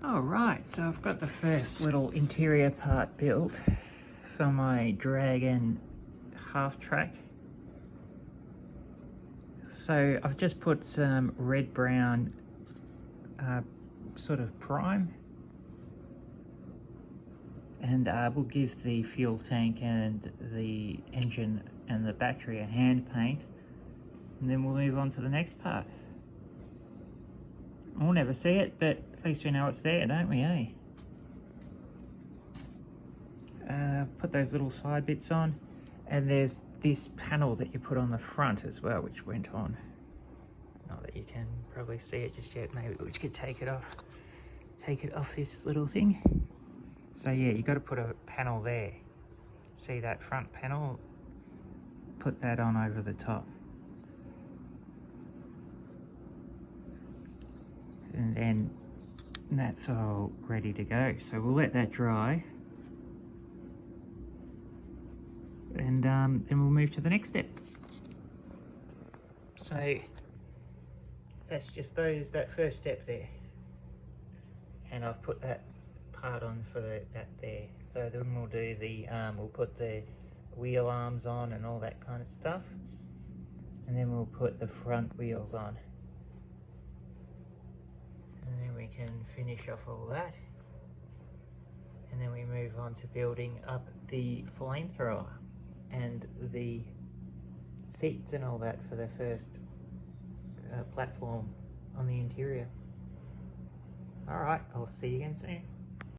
Alright, so I've got the first little interior part built for my Dragon half track. So I've just put some red brown sort of prime, and we'll give the fuel tank and the engine and the battery a hand paint, and then we'll move on to the next part. We'll never see it, but at least we know it's there, don't we, eh? Put those little side bits on, and there's this panel that you put on the front as well, which went on. Not that you can probably see it just yet. Maybe we could take it off this little thing. So yeah, you got to put a panel there. See that front panel? Put that on over the top. And then that's all ready to go. So we'll let that dry. And then we'll move to the next step. So that's just that first step there. And I've put that part on for that there. So then we'll do we'll put the wheel arms on and all that kind of stuff. And then we'll put the front wheels on. And then we can finish off all that. And then we move on to building up the flamethrower and the seats and all that for the first platform on the interior. Alright, I'll see you again soon.